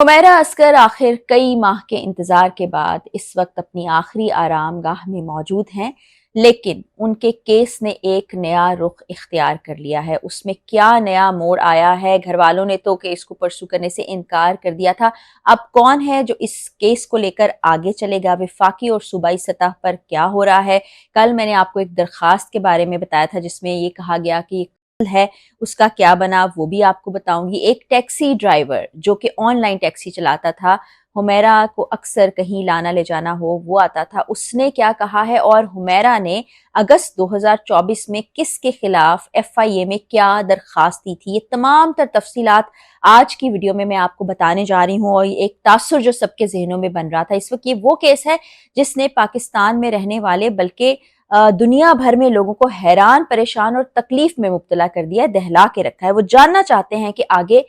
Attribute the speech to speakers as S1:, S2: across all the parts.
S1: हुमैरा असगर आखिर कई माह के इंतजार के बाद इस वक्त अपनी आखिरी आराम गाह में मौजूद हैं, लेकिन उनके केस ने एक नया रुख इख्तियार कर लिया है। उसमें क्या नया मोड़ आया है? घर वालों ने तो केस को परसू करने से इनकार कर दिया था। अब कौन है जो इस केस को लेकर आगे चलेगा? वफाकी और सूबाई सतह पर क्या हो रहा है? कल मैंने आपको एक दरखास्त के बारे में बताया था जिसमें ये कहा गया कि है, उसका क्या बना वो भी आपको बताऊंगी। एक टैक्सी ड्राइवर जो कि ऑनलाइन टैक्सी चलाता था, हुमैरा को अक्सर कहीं लाना ले जाना हो वो आता था, उसने क्या कहा है और हुमैरा ने अगस्त 2024 में किसके खिलाफ एफआईए में क्या दरखास्त दी थी, ये तमाम तर तफसीलात आज की वीडियो में मैं आपको बताने जा रही हूँ। और एक तासुर जो सबके जहनों में बन रहा था इस वक्त, ये वो केस है जिसने पाकिस्तान में रहने वाले बल्कि दुनिया भर में लोगों को हैरान, परेशान और तकलीफ में मुब्तला कर दिया है, दहला के रखा है। वो जानना चाहते हैं कि आगे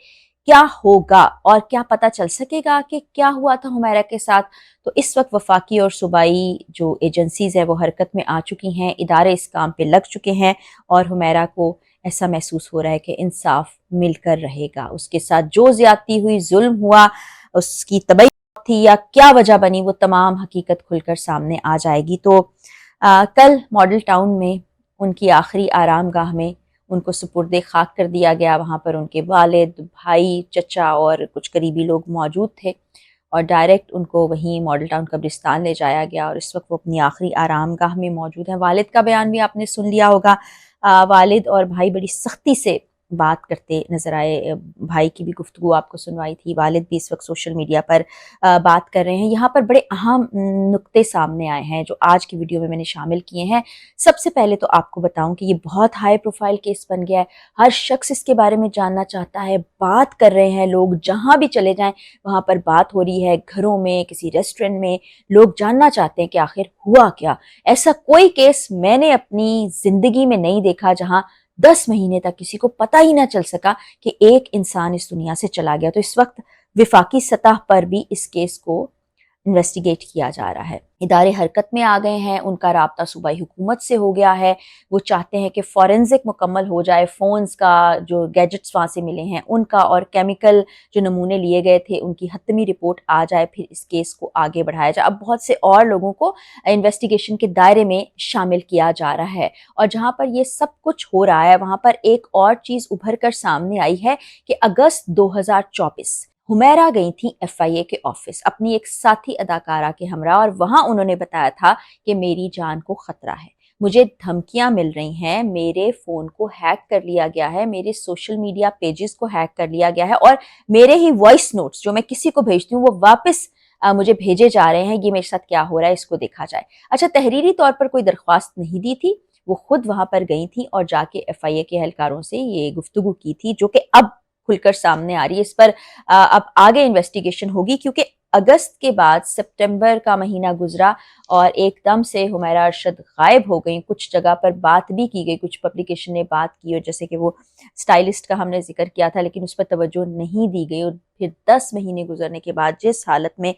S1: क्या होगा और क्या पता चल सकेगा कि क्या हुआ था हुमैरा के साथ। तो इस वक्त वफाकी और सूबाई जो एजेंसीज है वो हरकत में आ चुकी हैं, इदारे इस काम पे लग चुके हैं और हुमैरा को ऐसा महसूस हो रहा है कि इंसाफ मिलकर रहेगा। उसके साथ जो ज्यादती हुई, जुल्म हुआ, उसकी तबई थी या क्या वजह बनी, वो तमाम हकीकत खुलकर सामने आ जाएगी। तो कल मॉडल टाउन में उनकी आखिरी आराम गाह में उनको सुपुर्द खाक कर दिया गया। वहाँ पर उनके वालिद, भाई, चचा और कुछ करीबी लोग मौजूद थे और डायरेक्ट उनको वहीं मॉडल टाउन कब्रिस्तान ले जाया गया और इस वक्त वो अपनी आखिरी आराम गाह में मौजूद हैं। वालिद का बयान भी आपने सुन लिया होगा। वालिद और भाई बड़ी सख्ती से बात करते नजर आए। भाई की भी गुफ्तगू आपको सुनवाई थी। वालिद भी इस वक्त सोशल मीडिया पर बात कर रहे हैं। यहाँ पर बड़े अहम नुक्ते सामने आए हैं जो आज की वीडियो में मैंने शामिल किए हैं। सबसे पहले तो आपको बताऊं कि ये बहुत हाई प्रोफाइल केस बन गया है। हर शख्स इसके बारे में जानना चाहता है, बात कर रहे हैं लोग, जहां भी चले जाएं वहां पर बात हो रही है। घरों में, किसी रेस्टोरेंट में लोग जानना चाहते हैं कि आखिर हुआ क्या। ऐसा कोई केस मैंने अपनी जिंदगी में नहीं देखा जहां 10 महीने तक किसी को पता ही ना चल सका कि एक इंसान इस दुनिया से चला गया। तो इस वक्त विफाकी सतह पर भी इस केस को इन्वेस्टिगेट किया जा रहा है। इदारे हरकत में आ गए हैं, उनका राब्ता सूबाई हुकूमत से हो गया है। वो चाहते हैं कि फॉरेंसिक मुकम्मल हो जाए, फोन्स का जो गैजेट्स वहाँ से मिले हैं उनका और केमिकल जो नमूने लिए गए थे उनकी हतमी रिपोर्ट आ जाए, फिर इस केस को आगे बढ़ाया जाए। अब बहुत से और लोगों को इन्वेस्टिगेशन के दायरे में शामिल किया जा रहा है और जहाँ पर ये सब कुछ हो रहा है वहाँ पर एक और चीज़ उभर कर सामने आई है कि अगस्त 2024 हुमैरा गई थी एफआईए के ऑफिस अपनी एक साथी अदाकारा के हमरा और वहां उन्होंने बताया था कि मेरी जान को खतरा है, मुझे धमकियां मिल रही हैं, मेरे फोन को हैक कर लिया गया है, मेरे सोशल मीडिया पेजेस को हैक कर लिया गया है और मेरे ही वॉइस नोट्स जो मैं किसी को भेजती हूँ वो वापस मुझे भेजे जा रहे हैं। ये मेरे साथ क्या हो रहा है इसको देखा जाए। अच्छा, तहरीरी तौर पर कोई दरख्वास्त नहीं दी थी, वो खुद वहां पर गई थी और जाके एफआईए के एहलकारों से ये गुफ्तगू की थी जो कि अब खुलकर सामने आ रही है। इस पर अब आगे इन्वेस्टिगेशन होगी क्योंकि अगस्त के बाद सितंबर का महीना गुजरा और एकदम से हुमैरा अरशद गायब हो गई। कुछ जगह पर बात भी की गई, कुछ पब्लिकेशन ने बात की और जैसे कि वो स्टाइलिस्ट का हमने जिक्र किया था लेकिन उस पर तवज्जो नहीं दी गई। और फिर 10 महीने गुजरने के बाद जिस हालत में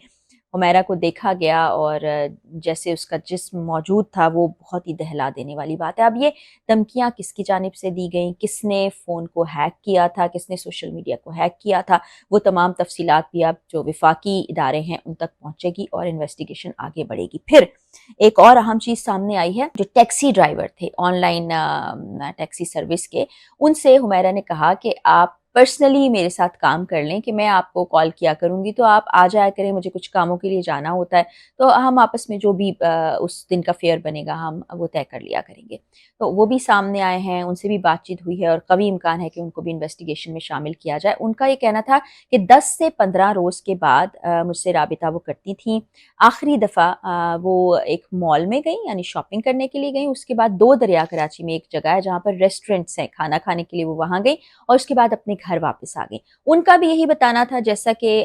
S1: हुमैरा को देखा गया और जैसे उसका जिस्म मौजूद था वो बहुत ही दहला देने वाली बात है। अब ये धमकियां किसकी जानिब से दी गई, किसने फ़ोन को हैक किया था, किसने सोशल मीडिया को हैक किया था, वो तमाम तफसीलात भी अब जो विफाकी इदारे हैं उन तक पहुंचेगी और इन्वेस्टिगेशन आगे बढ़ेगी। फिर एक और अहम चीज़ सामने आई है, जो टैक्सी ड्राइवर थे ऑनलाइन टैक्सी सर्विस के, उनसे हुमैरा ने कहा कि आप पर्सनली मेरे साथ काम कर लें कि मैं आपको कॉल किया करूंगी तो आप आ जाया करें, मुझे कुछ कामों के लिए जाना होता है तो हम आपस में जो भी उस दिन का फेयर बनेगा हम वो तय कर लिया करेंगे। तो वो भी सामने आए हैं, उनसे भी बातचीत हुई है और कभी इम्कान है कि उनको भी इन्वेस्टिगेशन में शामिल किया जाए। उनका ये कहना था कि 10 से 15 रोज़ के बाद मुझसे राबिता वो करती थी। आखिरी दफ़ा वो एक मॉल में गई यानी शॉपिंग करने के लिए गई, उसके बाद 2 दरिया कराची में एक जगह है जहाँ पर रेस्टोरेंट्स हैं, खाना खाने के लिए वो वहाँ गई और उसके बाद अपने घर वापस आ गई। उनका भी यही बताना था जैसा कि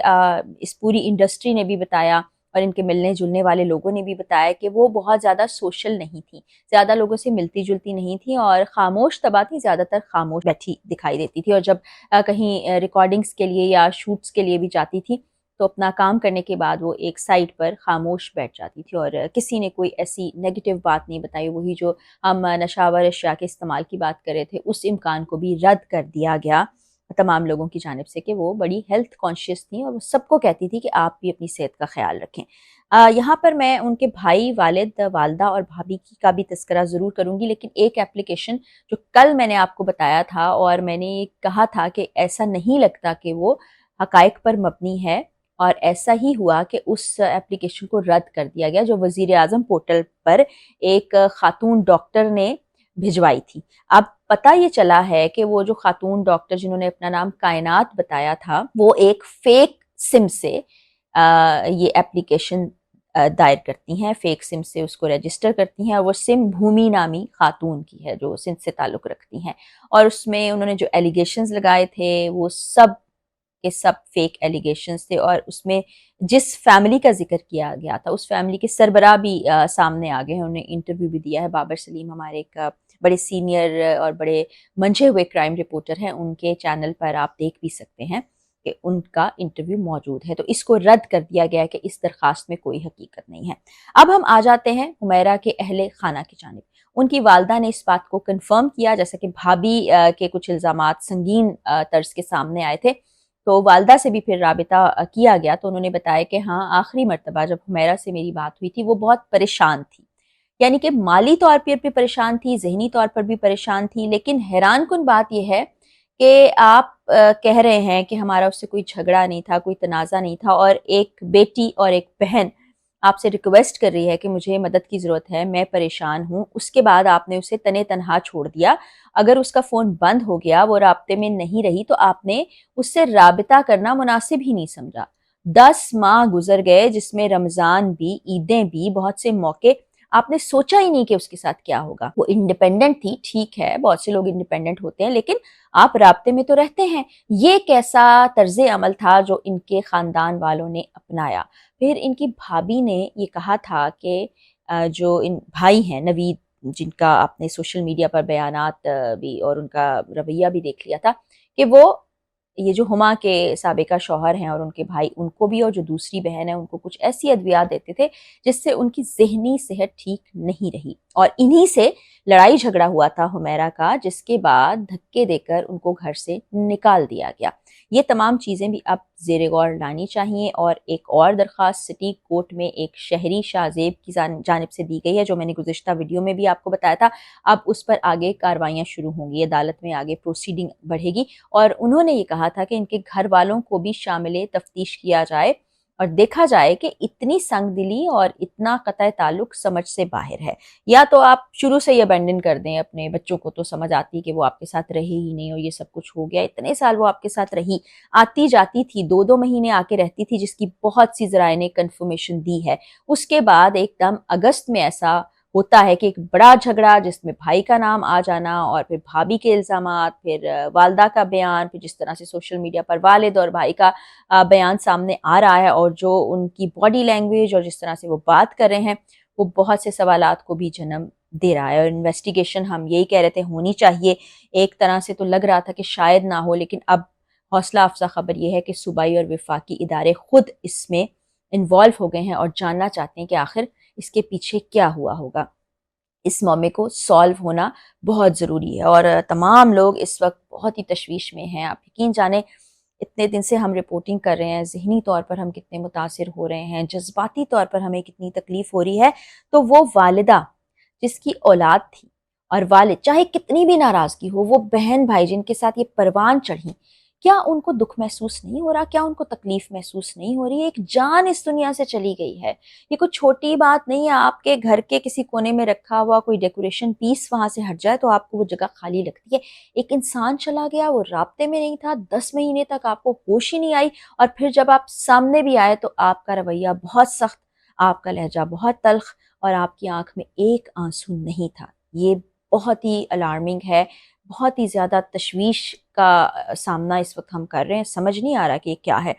S1: इस पूरी इंडस्ट्री ने भी बताया और इनके मिलने जुलने वाले लोगों ने भी बताया कि वो बहुत ज़्यादा सोशल नहीं थी, ज़्यादा लोगों से मिलती जुलती नहीं थी और खामोश तबा थी, ज़्यादातर खामोश बैठी दिखाई देती थी और जब कहीं रिकॉर्डिंग्स के लिए या शूट्स के लिए भी जाती थी तो अपना काम करने के बाद वो एक साइड पर खामोश बैठ जाती थी और किसी ने कोई ऐसी नेगेटिव बात नहीं बताई। वही जो हम नशावर अशिया के इस्तेमाल की बात कर रहे थे उस इम्कान को भी रद्द कर दिया गया تمام لوگوں کی جانب سے کہ وہ بڑی ہیلتھ کانشیس تھیں اور وہ سب کو کہتی تھی کہ آپ بھی اپنی صحت کا خیال رکھیں۔ یہاں پر میں ان کے بھائی، والد، والدہ اور بھابھی کا بھی تذکرہ ضرور کروں گی، لیکن ایک اپلیکیشن جو کل میں نے آپ کو بتایا تھا اور میں نے کہا تھا کہ ایسا نہیں لگتا کہ وہ حقائق پر مبنی ہے، اور ایسا ہی ہوا کہ اس اپلیکیشن کو رد کر دیا گیا جو وزیر اعظم پورٹل پر ایک خاتون ڈاکٹر نے بھجوائی تھی۔ اب پتہ یہ چلا ہے کہ وہ جو خاتون ڈاکٹر جنہوں نے اپنا نام کائنات بتایا تھا، وہ ایک فیک سم سے یہ اپلیکیشن دائر کرتی ہیں، فیک سم سے اس کو رجسٹر کرتی ہیں، اور وہ سم بھومی نامی خاتون کی ہے جو سندھ سے تعلق رکھتی ہیں، اور اس میں انہوں نے جو ایلیگیشنز لگائے تھے وہ سب کے سب فیک ایلیگیشنز تھے، اور اس میں جس فیملی کا ذکر کیا گیا تھا اس فیملی کے سربراہ بھی سامنے آ گئے ہیں، انہوں نے انٹرویو بھی دیا ہے۔ بابر سلیم ہمارے ایک بڑے سینئر اور بڑے منجھے ہوئے کرائم رپورٹر ہیں، ان کے چینل پر آپ دیکھ بھی سکتے ہیں کہ ان کا انٹرویو موجود ہے۔ تو اس کو رد کر دیا گیا کہ اس درخواست میں کوئی حقیقت نہیں ہے۔ اب ہم آ جاتے ہیں حمیرہ کے اہل خانہ کی جانب۔ ان کی والدہ نے اس بات کو کنفرم کیا، جیسا کہ بھابھی کے کچھ الزامات سنگین طرز کے سامنے آئے تھے، تو والدہ سے بھی پھر رابطہ کیا گیا تو انہوں نے بتایا کہ ہاں، آخری مرتبہ جب حمیرہ سے میری بات ہوئی تھی وہ بہت پریشان تھی، یعنی کہ مالی طور پر بھی پریشان تھی، ذہنی طور پر بھی پریشان تھی، لیکن حیران کن بات یہ ہے کہ آپ کہہ رہے ہیں کہ ہمارا اس سے کوئی جھگڑا نہیں تھا، کوئی تنازع نہیں تھا، اور ایک بیٹی اور ایک بہن آپ سے ریکویسٹ کر رہی ہے کہ مجھے مدد کی ضرورت ہے، میں پریشان ہوں، اس کے بعد آپ نے اسے تنے تنہا چھوڑ دیا۔ اگر اس کا فون بند ہو گیا، وہ رابطے میں نہیں رہی، تو آپ نے اس سے رابطہ کرنا مناسب ہی نہیں سمجھا۔ 10 ماہ گزر گئے جس میں رمضان بھی، عیدیں بھی، بہت سے موقع، آپ نے سوچا ہی نہیں کہ اس کے ساتھ کیا ہوگا۔ وہ انڈیپینڈنٹ تھی، ٹھیک ہے، بہت سے لوگ انڈیپینڈنٹ ہوتے ہیں، لیکن آپ رابطے میں تو رہتے ہیں۔ یہ کیسا طرز عمل تھا جو ان کے خاندان والوں نے اپنایا؟ پھر ان کی بھابھی نے یہ کہا تھا کہ جو ان بھائی ہیں نوید، جن کا آپ نے سوشل میڈیا پر بیانات بھی اور ان کا رویہ بھی دیکھ لیا تھا، کہ وہ یہ جو ہما کے سابقہ شوہر ہیں اور ان کے بھائی، ان کو بھی اور جو دوسری بہن ہے ان کو کچھ ایسی ادویات دیتے تھے جس سے ان کی ذہنی صحت ٹھیک نہیں رہی، اور انہی سے لڑائی جھگڑا ہوا تھا حمیرہ کا، جس کے بعد دھکے دے کر ان کو گھر سے نکال دیا گیا۔ یہ تمام چیزیں بھی اب زیر غور لانی چاہیے، اور ایک اور درخواست سٹی کورٹ میں ایک شہری شاہ زیب کی جانب سے دی گئی ہے، جو میں نے گزشتہ ویڈیو میں بھی آپ کو بتایا تھا۔ اب اس پر آگے کارروائیاں شروع ہوں گی، عدالت میں آگے پروسیڈنگ بڑھے گی، اور انہوں نے یہ کہا تھا کہ ان کے گھر والوں کو بھی شامل تفتیش کیا جائے اور دیکھا جائے کہ اتنی سنگ دلی اور اتنا قطع تعلق سمجھ سے باہر ہے، یا تو آپ شروع سے ہی ابینڈن کر دیں اپنے بچوں کو، تو سمجھ آتی کہ وہ آپ کے ساتھ رہے ہی نہیں اور یہ سب کچھ ہو گیا۔ اتنے سال وہ آپ کے ساتھ رہی، آتی جاتی تھی، 2 مہینے آ کے رہتی تھی، جس کی بہت سی ذرائع نے کنفرمیشن دی ہے۔ اس کے بعد ایک دم اگست میں ایسا ہوتا ہے کہ ایک بڑا جھگڑا جس میں بھائی کا نام آ جانا، اور پھر بھابھی کے الزامات، پھر والدہ کا بیان، پھر جس طرح سے سوشل میڈیا پر والد اور بھائی کا بیان سامنے آ رہا ہے، اور جو ان کی باڈی لینگویج اور جس طرح سے وہ بات کر رہے ہیں، وہ بہت سے سوالات کو بھی جنم دے رہا ہے۔ اور انویسٹیگیشن ہم یہی کہہ رہے تھے ہونی چاہیے، ایک طرح سے تو لگ رہا تھا کہ شاید نہ ہو، لیکن اب حوصلہ افزا خبر یہ ہے کہ صوبائی اور وفاقی ادارے خود اس میں انوالو ہو گئے ہیں اور جاننا چاہتے ہیں کہ آخر اس کے پیچھے کیا ہوا ہوگا۔ اس معاملے کو سالو ہونا بہت ضروری ہے، اور تمام لوگ اس وقت بہت ہی تشویش میں ہیں۔ آپ یقین جانیں، اتنے دن سے ہم رپورٹنگ کر رہے ہیں، ذہنی طور پر ہم کتنے متاثر ہو رہے ہیں، جذباتی طور پر ہمیں کتنی تکلیف ہو رہی ہے۔ تو وہ والدہ جس کی اولاد تھی، اور والد چاہے کتنی بھی ناراضگی ہو، وہ بہن بھائی جن کے ساتھ یہ پروان چڑھی، کیا ان کو دکھ محسوس نہیں ہو رہا؟ کیا ان کو تکلیف محسوس نہیں ہو رہی؟ ایک جان اس دنیا سے چلی گئی ہے، یہ کوئی چھوٹی بات نہیں ہے۔ آپ کے گھر کے کسی کونے میں رکھا ہوا کوئی ڈیکوریشن پیس وہاں سے ہٹ جائے تو آپ کو وہ جگہ خالی لگتی ہے۔ ایک انسان چلا گیا، وہ رابطے میں نہیں تھا، 10 مہینے تک آپ کو ہوش ہی نہیں آئی، اور پھر جب آپ سامنے بھی آئے تو آپ کا رویہ بہت سخت، آپ کا لہجہ بہت تلخ، اور آپ کی آنکھ میں ایک آنسو نہیں تھا۔ یہ بہت ہی الارمنگ ہے، بہت ہی زیادہ تشویش کا سامنا اس وقت ہم کر رہے ہیں، سمجھ نہیں آ رہا کہ یہ کیا ہے۔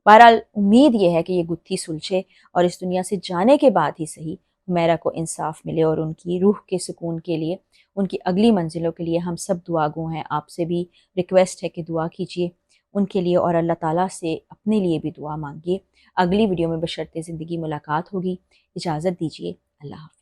S1: بہرحال امید یہ ہے کہ یہ گتھی سلجھے، اور اس دنیا سے جانے کے بعد ہی صحیح حمیرہ کو انصاف ملے، اور ان کی روح کے سکون کے لیے، ان کی اگلی منزلوں کے لیے ہم سب دعا گو ہیں۔ آپ سے بھی ریکویسٹ ہے کہ دعا کیجیے ان کے لیے، اور اللہ تعالیٰ سے اپنے لیے بھی دعا مانگیے۔ اگلی ویڈیو میں بشرط زندگی ملاقات ہوگی۔ اجازت دیجیے، اللہ حافظ۔